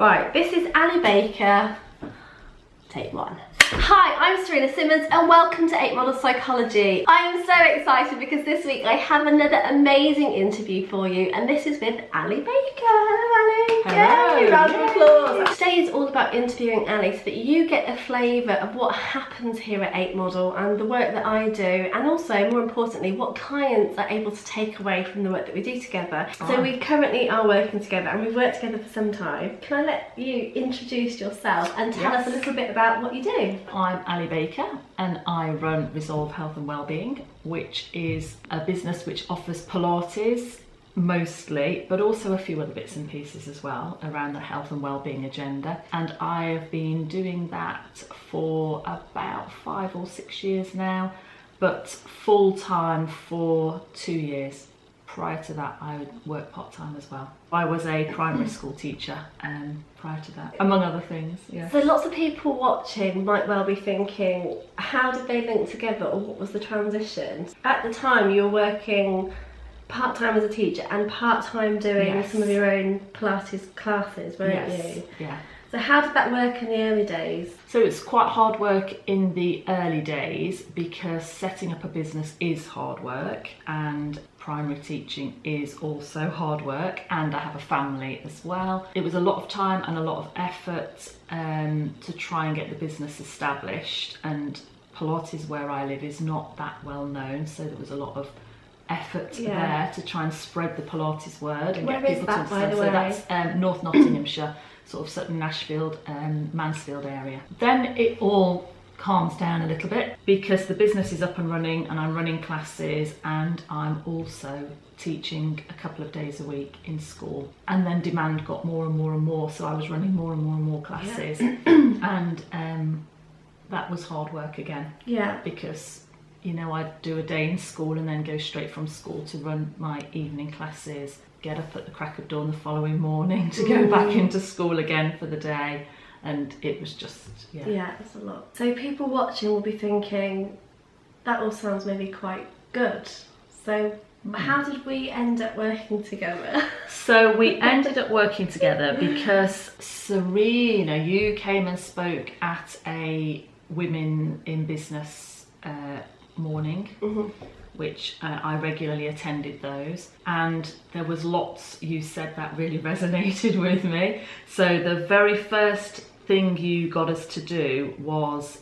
Right, this is Ali Baker, take one. Hi, I'm Serena Simmons and welcome to APE Model Psychology. I am so excited because this week I have another amazing interview for you, and this is with Ali Baker. Hello, Ali. Hello. Yay, round of applause. Today is all about interviewing Ali so that you get a flavour of what happens here at APE Model and the work that I do, and also, more importantly, what clients are able to take away from the work that we do together. So we currently are working together and we've worked together for some time. Can I let you introduce yourself and tell us a little bit about what you do? I'm Ali Baker and I run Resolve Health and Wellbeing, which is a business which offers Pilates mostly, but also a few other bits and pieces as well around the health and wellbeing agenda. And I have been doing that for about 5 or 6 years now, but full time for 2 years. Prior to that, I would work part-time as well. I was a primary school teacher prior to that, among other things. Yeah. So lots of people watching might well be thinking, how did they link together, or what was the transition? At the time, you were working part-time as a teacher and part-time doing some of your own Pilates classes, weren't you? Yeah. So how did that work in the early days? So it's quite hard work in the early days because setting up a business is hard work and primary teaching is also hard work, and I have a family as well. It was a lot of time and a lot of effort to try and get the business established, and Pilates where I live is not that well known, so there was a lot of effort there to try and spread the Pilates word and get people to understand. So that's North Nottinghamshire, sort of Sutton, Nashfield, Mansfield area. Then it all calms down a little bit because the business is up and running and I'm running classes and I'm also teaching a couple of days a week in school. And then demand got more and more and more, so I was running more and more and more classes. And that was hard work again. Yeah. Because, you know, I'd do a day in school and then go straight from school to run my evening classes, get up at the crack of dawn the following morning to go back into school again for the day, and it was just it's a lot. So people watching will be thinking, that all sounds maybe quite good, so how did we end up working together? So we ended up working together because Serena, you came and spoke at a Women in Business morning, which I regularly attended those, and there was lots you said that really resonated with me. So the very first thing you got us to do was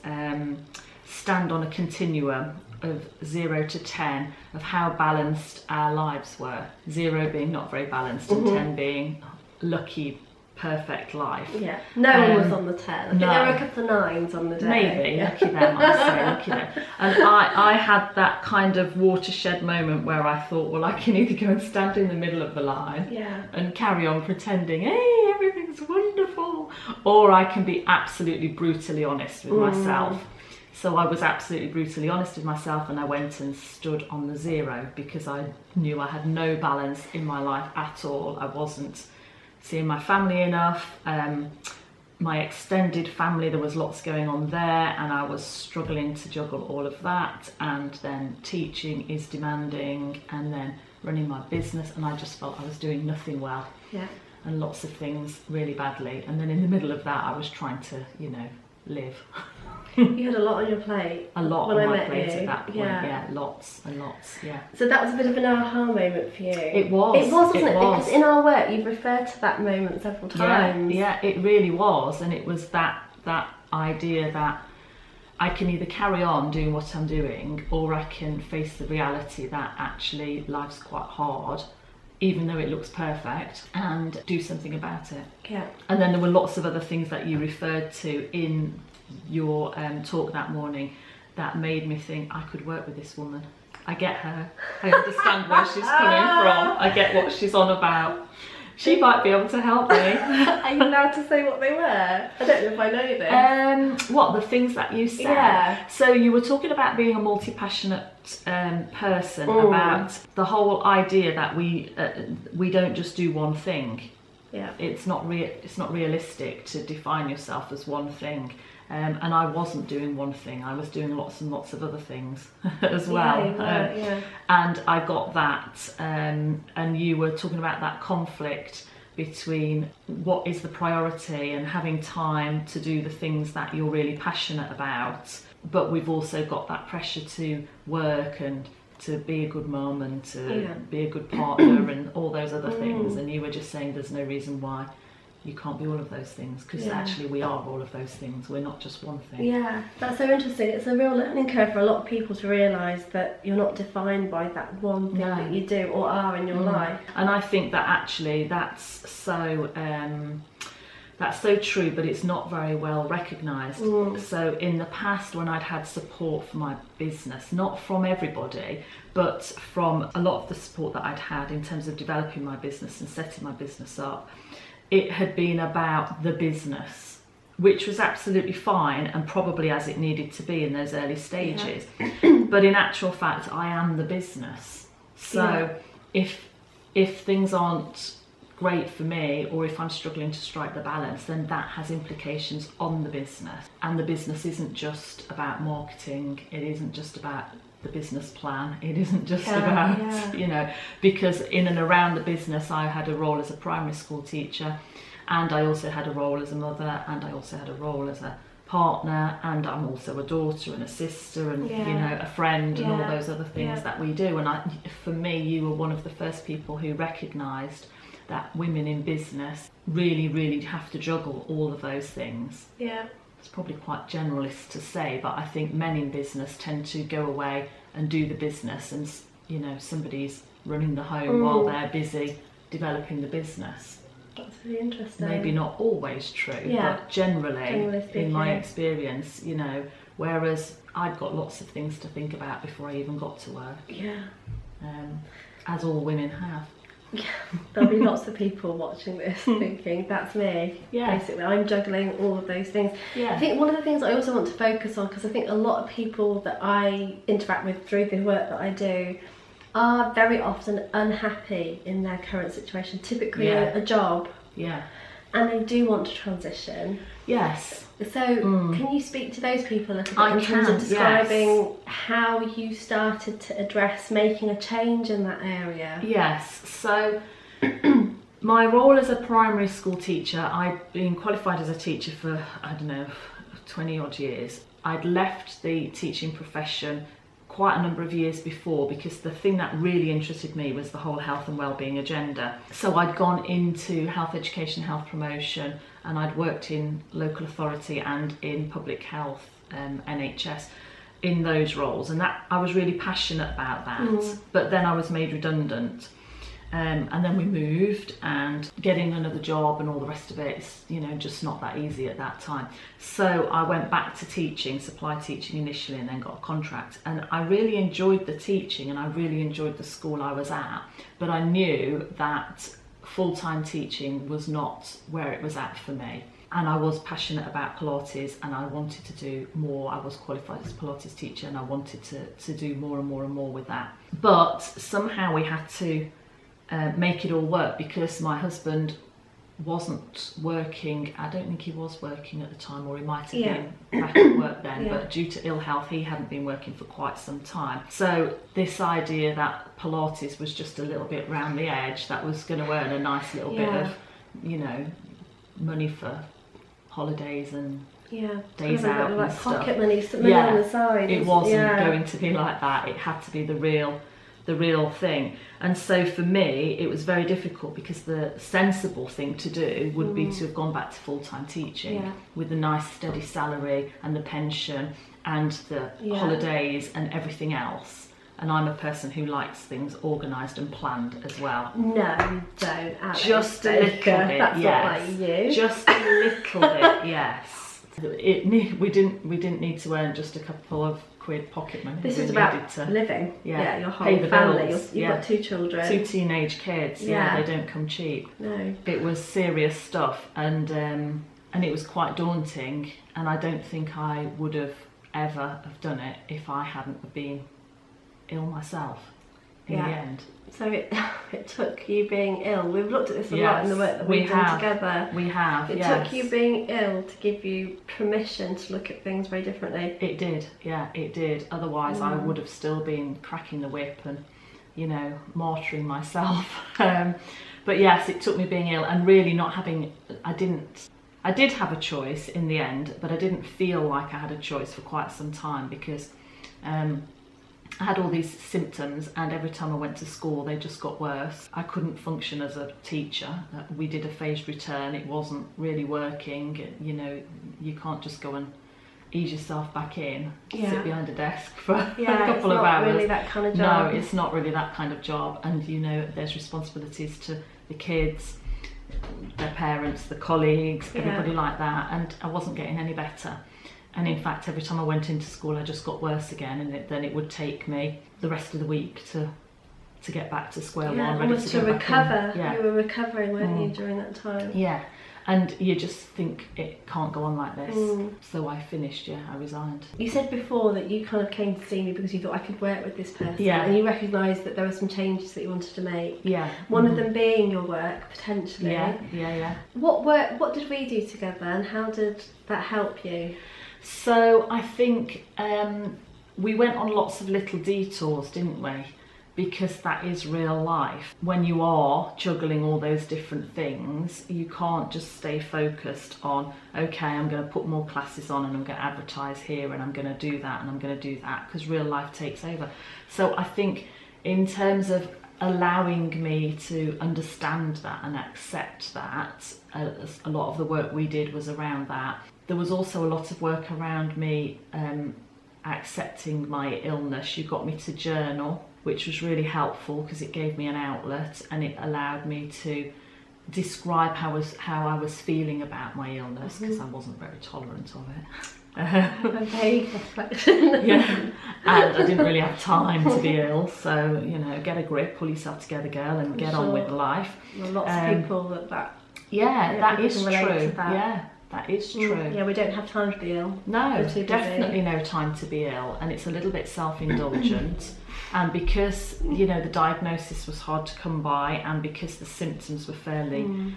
stand on a continuum of 0 to 10 of how balanced our lives were. 0 being not very balanced and 10 being lucky, perfect life. Yeah, no one was on the 10. I think there were a couple of 9s on the day. Maybe, lucky them, I'd say, lucky them. And I had that kind of watershed moment where I thought, well, I can either go and stand in the middle of the line and carry on pretending, hey, everything's wonderful, or I can be absolutely brutally honest with myself. So I was absolutely brutally honest with myself and I went and stood on the 0 because I knew I had no balance in my life at all. I wasn't seeing my family enough, my extended family, there was lots going on there and I was struggling to juggle all of that, and then teaching is demanding and then running my business, and I just felt I was doing nothing well and lots of things really badly, and then in the middle of that I was trying to, you know, live. You had a lot on your plate. A lot on my plate at that point, lots and lots, So that was a bit of an aha moment for you. It was. It was, wasn't it? Because in our work you've referred to that moment several times. Yeah, it really was, and it was that idea that I can either carry on doing what I'm doing, or I can face the reality that actually life's quite hard, even though it looks perfect, and do something about it. Yeah. And then there were lots of other things that you referred to in your talk that morning that made me think I could work with this woman. I get her. I understand where she's coming from. I get what she's on about. She might be able to help me. Are you allowed to say what they were? I don't know if I know this. What, the things that you said? Yeah. So you were talking about being a multi-passionate person, about the whole idea that we don't just do one thing. Yeah. It's not realistic to define yourself as one thing. And I wasn't doing one thing, I was doing lots and lots of other things as well. Yeah, and I got that, and you were talking about that conflict between what is the priority and having time to do the things that you're really passionate about, but we've also got that pressure to work and to be a good mum and to be a good partner and all those other things. And you were just saying there's no reason why you can't be all of those things, because actually we are all of those things. We're not just one thing. Yeah, that's so interesting. It's a real learning curve for a lot of people to realise that you're not defined by that one thing that you do or are in your life. And I think that actually that's so true, but it's not very well recognised. So in the past, when I'd had support for my business, not from everybody, but from a lot of the support that I'd had in terms of developing my business and setting my business up, it had been about the business, which was absolutely fine and probably as it needed to be in those early stages. But in actual fact, I am the business. So if things aren't great for me, or if I'm struggling to strike the balance, then that has implications on the business. And the business isn't just about marketing, it isn't just about the business plan, it isn't just about, you know, because in and around the business I had a role as a primary school teacher, and I also had a role as a mother, and I also had a role as a partner, and I'm also a daughter and a sister and you know, a friend and all those other things that we do. And for me, you were one of the first people who recognised that women in business really have to juggle all of those things. It's probably quite generalist to say, but I think men in business tend to go away and do the business, and you know, somebody's running the home while they're busy developing the business. That's really interesting. Maybe not always true, but generally in my experience, you know, whereas I'd got lots of things to think about before I even got to work. As all women have. There'll be lots of people watching this thinking, that's me. Basically, I'm juggling all of those things. I think one of the things I also want to focus on, because I think a lot of people that I interact with through the work that I do are very often unhappy in their current situation, typically a job. And they do want to transition. So can you speak to those people a little bit in terms of describing how you started to address making a change in that area? So my role as a primary school teacher, I'd been qualified as a teacher for, I don't know, 20 odd years. I'd left the teaching profession quite a number of years before, because the thing that really interested me was the whole health and wellbeing agenda. So I'd gone into health education, health promotion, and I'd worked in local authority and in public health, NHS, in those roles, and that I was really passionate about that. But then I was made redundant, and then we moved, and getting another job and all the rest of it is, you know, just not that easy at that time. So I went back to teaching, supply teaching initially, and then got a contract, and I really enjoyed the teaching and I really enjoyed the school I was at, but I knew that full-time teaching was not where it was at for me. And I was passionate about Pilates, and I wanted to do more. I was qualified as a Pilates teacher, and I wanted to do more and more and more with that. But somehow we had to make it all work, because my husband wasn't working. I don't think he was working at the time, or he might have been back at work then, but due to ill health he hadn't been working for quite some time. So this idea that Pilates was just a little bit round the edge, that was going to earn a nice little bit of, you know, money for holidays and days out and stuff. Pocket money on the side. It wasn't going to be like that. It had to be the real thing. And so for me it was very difficult, because the sensible thing to do would be to have gone back to full-time teaching with a nice steady salary and the pension and the holidays and everything else. And I'm a person who likes things organised and planned as well. No, you don't, Ali just a Baker. little bit. That's not like you. Just a little bit. We didn't need to earn just a couple of quid pocket money. This is about living. Your whole family. You've got 2 children. 2 teenage kids. They don't come cheap. No. It was serious stuff, and it was quite daunting. And I don't think I would have ever have done it if I hadn't been ill myself in the end. So it took you being ill. We've looked at this a lot in the work that we've done together. We have. It took you being ill to give you permission to look at things very differently. It did, it did. Otherwise I would have still been cracking the whip you know, martyring myself. But yes, it took me being ill and really not having, I did have a choice in the end, but I didn't feel like I had a choice for quite some time, because I had all these symptoms, and every time I went to school they just got worse. I couldn't function as a teacher. We did a phased return, it wasn't really working. You know, you can't just go and ease yourself back in, sit behind a desk for a couple of hours. It's not really that kind of job. No, it's not really that kind of job. And you know, there's responsibilities to the kids, their parents, the colleagues, everybody like that, and I wasn't getting any better. And in fact, every time I went into school I just got worse again, and then it would take me the rest of the week to get back to square one, ready almost to to recover. Yeah. You were recovering, weren't you, during that time? Yeah. And you just think it can't go on like this. So I finished, I resigned. You said before that you kind of came to see me because you thought I could work with this person. Yeah. And you recognised that there were some changes that you wanted to make. Yeah. One of them being your work, potentially. Yeah. What did we do together, and how did that help you? So I think we went on lots of little detours, didn't we? Because that is real life. When you are juggling all those different things, you can't just stay focused on, okay, I'm going to put more classes on and I'm going to advertise here and I'm going to do that and I'm going to do that, because real life takes over. So I think in terms of allowing me to understand that and accept that, a lot of the work we did was around that. There was also a lot of work around me accepting my illness. You got me to journal, which was really helpful because it gave me an outlet and it allowed me to describe how I was feeling about my illness, because I wasn't very tolerant of it. A vague reflection. Yeah, and I didn't really have time to be ill, so you know, get a grip, pull yourself together, girl, and get on with life. Well, lots of people that that is true. That. Yeah, that is true. Yeah, we don't have time to be ill. No, definitely no time to be ill, and it's a little bit self-indulgent. And because, you know, the diagnosis was hard to come by, and because the symptoms were fairly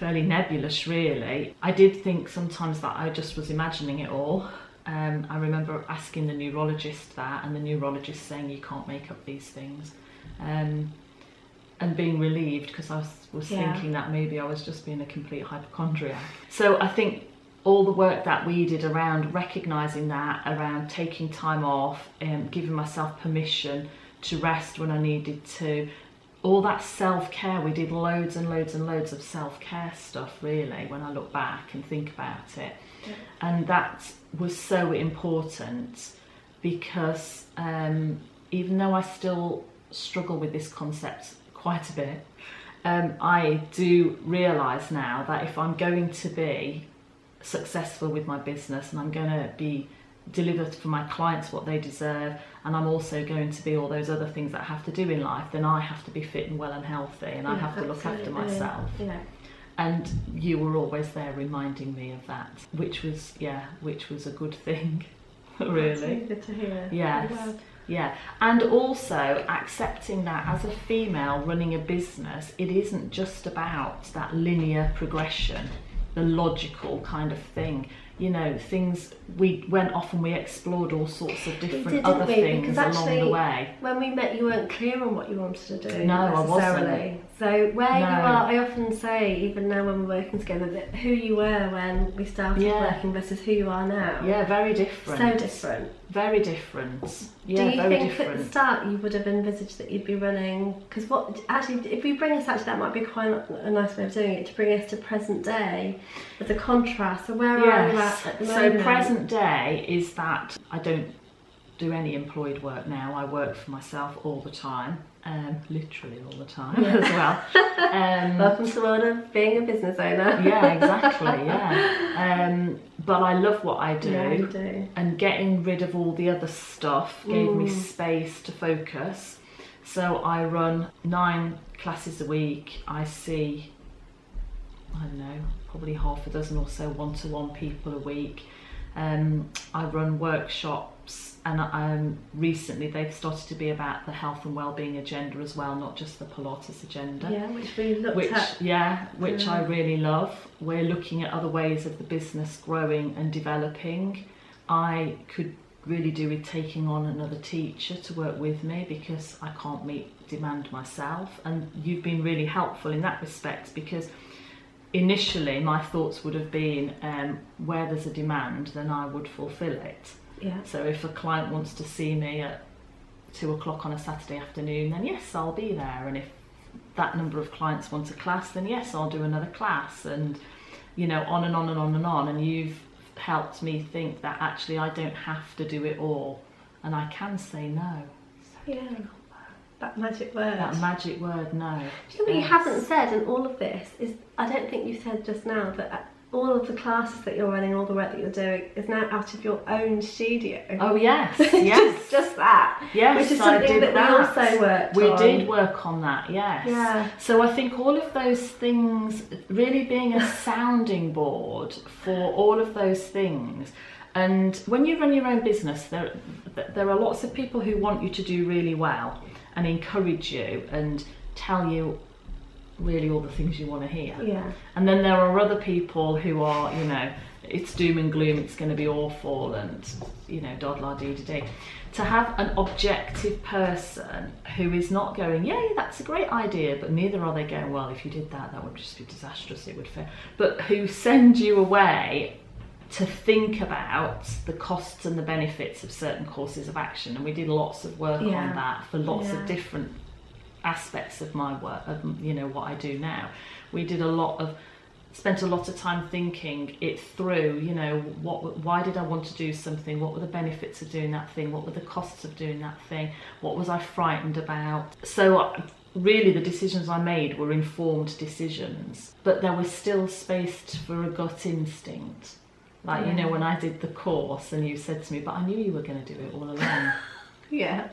nebulous, really, I did think sometimes that I just was imagining it all. I remember asking the neurologist that, and the neurologist saying you can't make up these things, and being relieved, because I was thinking that maybe I was just being a complete hypochondriac. So I think all the work that we did around recognising that, around taking time off, giving myself permission to rest when I needed to, all that self-care, we did loads and loads and loads of self-care stuff, really, when I look back and think about it. Yeah. And that was so important, because even though I still struggle with this concept quite a bit, I do realise now that if I'm going to be successful with my business, and I'm going to be delivered for my clients what they deserve, and I'm also going to be all those other things that I have to do in life, then I have to be fit and well and healthy, and I have to look after myself. Yeah. And you were always there reminding me of that, which was a good thing. Really. That's really good to hear. Yes. Well. Yeah, and also accepting that as a female running a business, it isn't just about that linear progression, the logical kind of thing. You know, things, we went off and we explored all sorts of different other things along the way. When we met, you weren't clear on what you wanted to do. No, I wasn't. So where you are, I often say, even now when we're working together, that who you were when we started working versus who you are now. Yeah, very different. So different. Very different. Yeah, do you very think different. At the start you would have envisaged that you'd be running? Because if we bring us, actually that might be quite a nice way of doing it, to bring us to present day as a contrast. So where are you at the moment? So present day is that I don't do any employed work now. I work for myself all the time, literally all the time as well. Welcome to the world of being a business owner. Yeah, exactly. Yeah, but I love what I do. Yeah, you do. And getting rid of all the other stuff gave me space to focus. So I run 9 classes a week. I see, I don't know, probably half a dozen or so one-to-one people a week. I run workshops, and recently they've started to be about the health and wellbeing agenda as well, not just the Pilates agenda. Yeah, which we looked at. Yeah, which I really love. We're looking at other ways of the business growing and developing. I could really do with taking on another teacher to work with me, because I can't meet demand myself. And you've been really helpful in that respect, because initially my thoughts would have been where there's a demand, then I would fulfill it. Yeah. So if a client wants to see me at 2 o'clock on a Saturday afternoon, then yes, I'll be there. And if that number of clients want a class, then yes, I'll do another class, and you know, on and on and on and on. And you've helped me think that actually I don't have to do it all, and I can say no. Yeah, that magic word. That magic word, no. Do you know what you haven't said in all of this is, I don't think you said just now that all of the classes that you're running, all the work that you're doing is now out of your own studio. Oh yes, yes. just that. Yes, which is something that we also worked on. We did work on that, yes. Yeah. So I think all of those things, really being a sounding board for all of those things. And when you run your own business, there are lots of people who want you to do really well and encourage you and tell you really all the things you want to hear. Yeah. And then there are other people who are, you know, it's doom and gloom, it's going to be awful, and you know, dod-la-dee-da-dee. To have an objective person who is not going, yeah, that's a great idea, but neither are they going, well, if you did that, that would just be disastrous, it would fail. But who send you away to think about the costs and the benefits of certain courses of action. And we did lots of work on that for lots of different aspects of my work, of, you know, what I do now. We did spent a lot of time thinking it through, you know, why did I want to do something, what were the benefits of doing that thing, what were the costs of doing that thing, what was I frightened about. So really the decisions I made were informed decisions, but there was still space for a gut instinct. Like, you know, when I did the course and you said to me, but I knew you were going to do it all along. Yeah.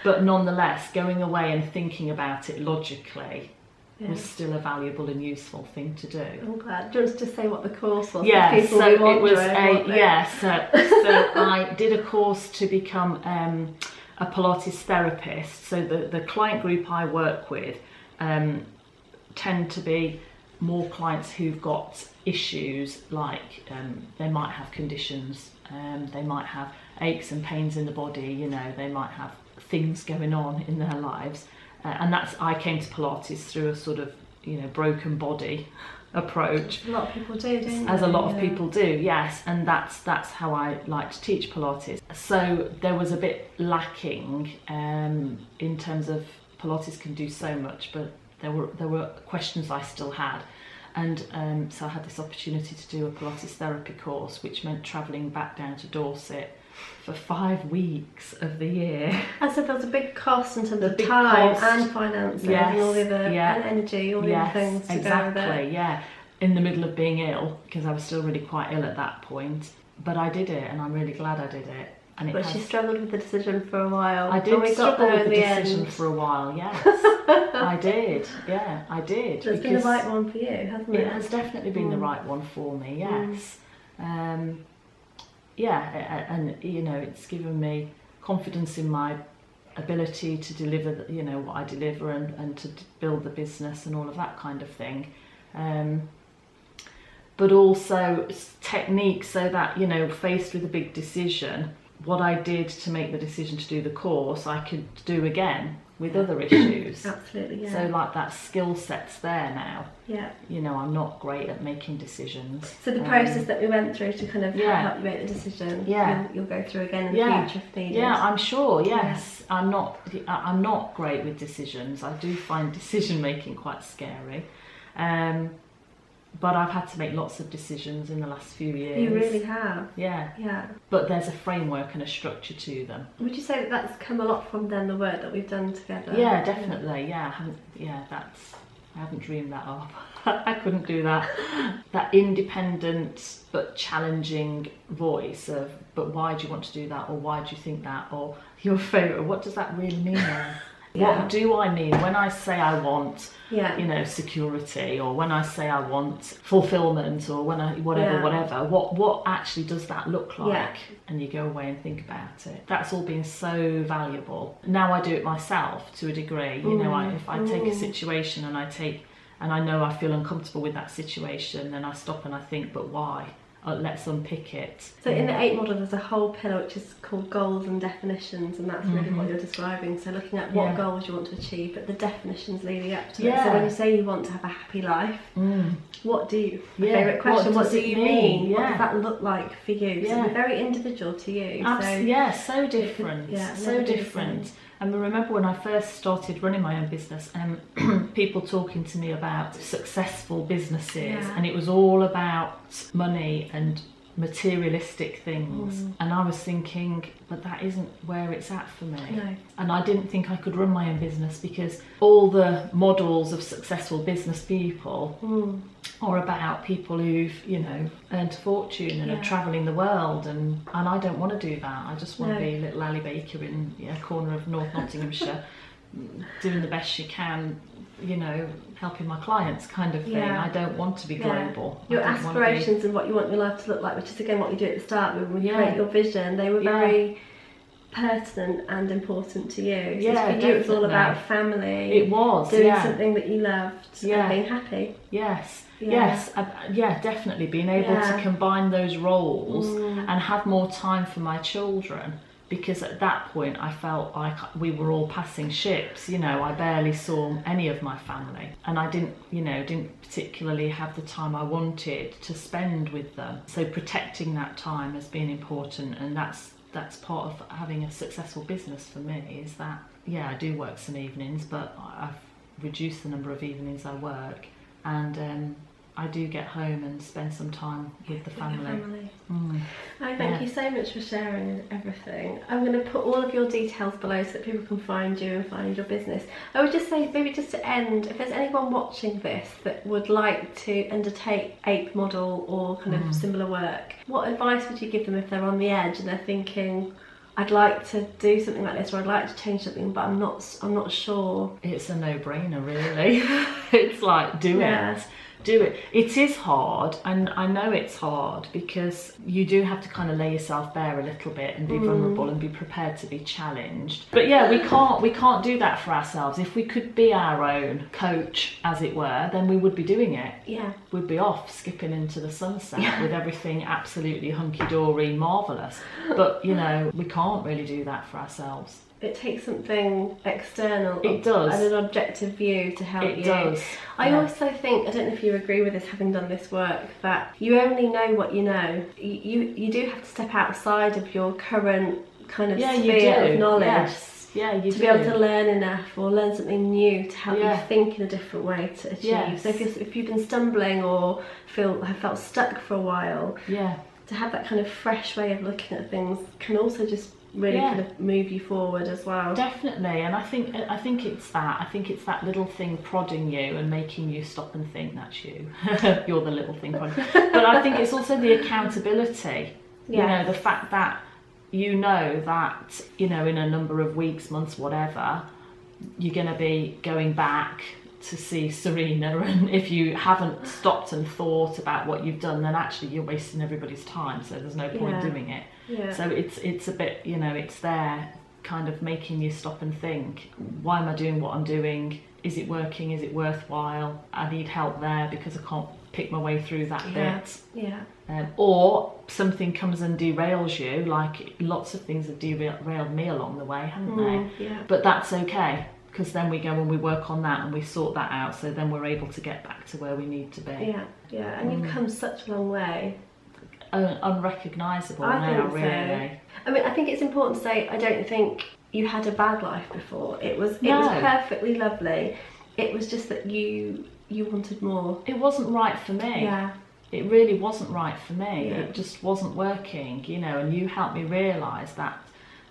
But nonetheless, going away and thinking about it logically was still a valuable and useful thing to do. I'm glad. Do you want to just say what the course was? Yeah, so it was so I did a course to become a Pilates therapist. So the client group I work with tend to be more clients who've got issues like they might have conditions, they might have aches and pains in the body, you know, they might have things going on in their lives, and I came to Pilates through a sort of, you know, broken body approach. A lot of people do, don't they? As a lot of people do, yes, and that's how I like to teach Pilates. So there was a bit lacking in terms of Pilates can do so much, but there were questions I still had. And so I had this opportunity to do a Pilates therapy course, which meant travelling back down to Dorset for 5 weeks of the year. And so there was a big cost in terms of time and finances and all the other and energy, all the other things to go with it. Yeah. In the middle of being ill, because I was still really quite ill at that point. But I did it, and I'm really glad I did it. But she struggled with the decision for a while. I did struggle with the decision for a while, yes. I did, yeah, I did. So it's been the right one for you, hasn't it? It has definitely been the right one for me, yes. And you know, it's given me confidence in my ability to deliver, you know, what I deliver and to build the business and all of that kind of thing. But also technique, so that, you know, faced with a big decision, what I did to make the decision to do the course, I could do again with other issues. Absolutely, yeah. So like that skill set's there now. Yeah. You know, I'm not great at making decisions. So the process that we went through to kind of help you make the decision, you'll go through again in the future if needed. Yeah, I'm sure, yes. Yeah. I'm not great with decisions. I do find decision making quite scary. But I've had to make lots of decisions in the last few years. You really have. Yeah. But there's a framework and a structure to them. Would you say that that's come a lot from then, the work that we've done together? Yeah, definitely. Yeah, I haven't dreamed that up. I couldn't do that. That independent but challenging voice of, but why do you want to do that, or why do you think that, or your favourite, what does that really mean? What do I mean when I say I want, you know, security, or when I say I want fulfillment, or when I whatever. What actually does that look like? Yeah. And you go away and think about it. That's all been so valuable. Now I do it myself to a degree. You know, if I take a situation and I know I feel uncomfortable with that situation, then I stop and I think, but why? let's unpick it. So in the APE model, there's a whole pillar which is called goals and definitions, and that's really what you're describing. So looking at what goals you want to achieve, but the definitions leading up to it. So when you say you want to have a happy life, what do you, favourite question, what do you mean? What does that look like for you? So it's very individual to you. So different. So different. And I remember when I first started running my own business, people talking to me about successful businesses, and it was all about money and materialistic things, and I was thinking, but that isn't where it's at for me. No. And I didn't think I could run my own business because all the models of successful business people are about people who've, you know, earned a fortune and are travelling the world, and I don't want to do that. I just want to be little Ali Baker in a corner of North Nottinghamshire doing the best she can, you know, helping my clients kind of thing. I don't want to be global. Your aspirations and what you want your life to look like, which is again what you do at the start when you create your vision, they were very pertinent and important to you. So for you it was all about family. It was doing something that you loved and being happy. Definitely being able to combine those roles and have more time for my children. Because at that point I felt like we were all passing ships, you know, I barely saw any of my family, and I didn't particularly have the time I wanted to spend with them. So protecting that time has been important, and that's part of having a successful business for me, is that I do work some evenings, but I've reduced the number of evenings I work, and I do get home and spend some time with the family. Thank you so much for sharing everything. I'm going to put all of your details below so that people can find you and find your business. I would just say, maybe just to end, if there's anyone watching this that would like to undertake APE model or kind of similar work, what advice would you give them if they're on the edge and they're thinking, I'd like to do something like this, or I'd like to change something, but I'm not sure? It's a no-brainer, really. It's like, do it. It is hard, and I know it's hard because you do have to kind of lay yourself bare a little bit and be vulnerable and be prepared to be challenged. But we can't do that for ourselves. If we could be our own coach, as it were, then we would be doing it. We'd be off skipping into the sunset with everything absolutely hunky-dory, marvellous. But you know, we can't really do that for ourselves. It takes something external and an objective view to help you. It does. I also think, I don't know if you agree with this, having done this work, that you only know what you know. You do have to step outside of your current kind of sphere of knowledge. To be able to learn enough or learn something new to help you think in a different way to achieve. So if you've been stumbling or have felt stuck for a while, to have that kind of fresh way of looking at things can also just really kind of move you forward as well. Definitely, and I think it's that. I think it's that little thing prodding you and making you stop and think, that's you. You're the little thing prodding. But I think it's also the accountability. You know, the fact that you know that, you know, in a number of weeks, months, whatever, you're going to be going back to see Serena, and if you haven't stopped and thought about what you've done, then actually you're wasting everybody's time, so there's no point doing it. So it's a bit, you know, it's there kind of making you stop and think, why am I doing what I'm doing? Is it working? Is it worthwhile? I need help there because I can't pick my way through that bit. Or something comes and derails you, like lots of things have derailed me along the way, haven't they? But that's okay, because then we go and we work on that and we sort that out, so then we're able to get back to where we need to be. And you've come such a long way. Unrecognisable now, really. I mean, I think it's important to say, I don't think you had a bad life before. It was perfectly lovely. It was just that you wanted more. It wasn't right for me. It really wasn't right for me. It just wasn't working, you know, and you helped me realise that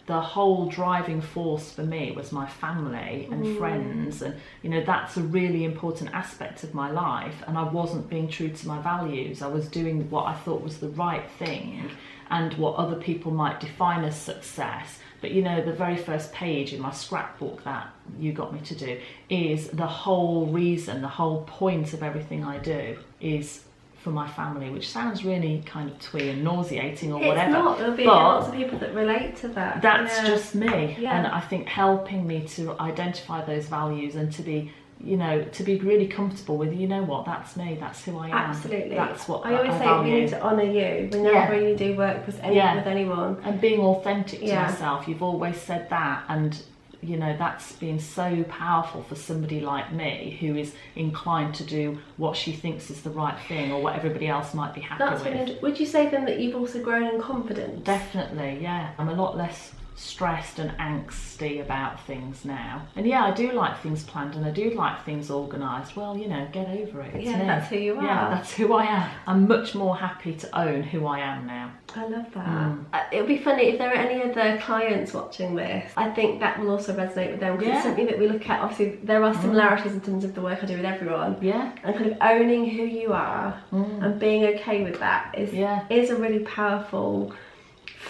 the whole driving force for me was my family and friends, and you know, that's a really important aspect of my life, and I wasn't being true to my values. I was doing what I thought was the right thing and what other people might define as success. But you know, the very first page in my scrapbook that you got me to do is the whole reason, the whole point of everything I do is for my family, which sounds really kind of twee and nauseating or whatever. It's not. There'll be lots of people that relate to that. That's just me. And I think helping me to identify those values and to be you know, to be really comfortable with, you know what, that's me, that's who I am. Absolutely. That's what I always say, value. we need to honour you whenever you do work with anyone. And being authentic to yourself, you've always said that, and you know, that's been so powerful for somebody like me who is inclined to do what she thinks is the right thing or what everybody else might be happy with. Really, would you say then that you've also grown in confidence? Definitely, yeah. I'm a lot less stressed and angsty about things now. And yeah, I do like things planned and I do like things organised. Well, you know, get over it. It's me. That's who you are. Yeah, that's who I am. I'm much more happy to own who I am now. I love that. It would be funny if there are any other clients watching this. I think that will also resonate with them, because it's something that we look at. Obviously, there are similarities in terms of the work I do with everyone. Yeah. And kind of owning who you are and being okay with that is a really powerful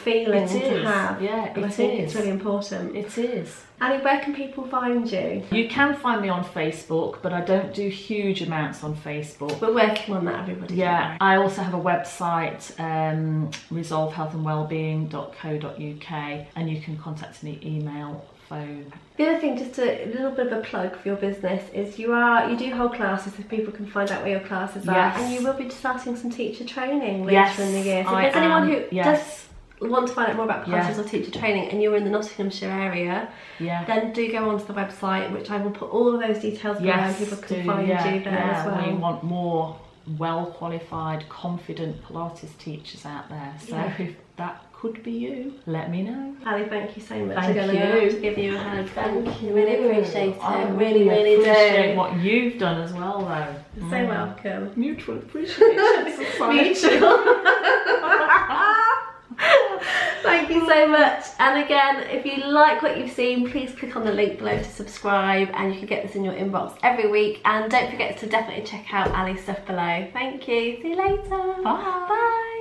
feeling to have. Yeah, and I think it's really important. It is. Ali, where can people find you? You can find me on Facebook, but I don't do huge amounts on Facebook. We're working on that, everybody. Yeah, I also have a website, resolvehealthandwellbeing.co.uk, and you can contact me, email, phone. The other thing, just a little bit of a plug for your business, is you do hold classes, so people can find out where your classes are, and you will be starting some teacher training later in the year. So if there's anyone who does want to find out more about Pilates or teacher training and you're in the Nottinghamshire area, then do go onto the website, which I will put all of those details below, and people can find you there as well. We want more well-qualified, confident Pilates teachers out there, so if that could be you, let me know. Ali, thank you so much. Thank you. I have to give you a hug. Thank you. Really appreciate it. I really appreciate what you've done as well, though. You're so welcome. Mutual appreciation society. Mutual. Thank you so much. And again, if you like what you've seen, please click on the link below to subscribe, and you can get this in your inbox every week. And don't forget to definitely check out Ali's stuff below. Thank you. See you later. Bye. Bye.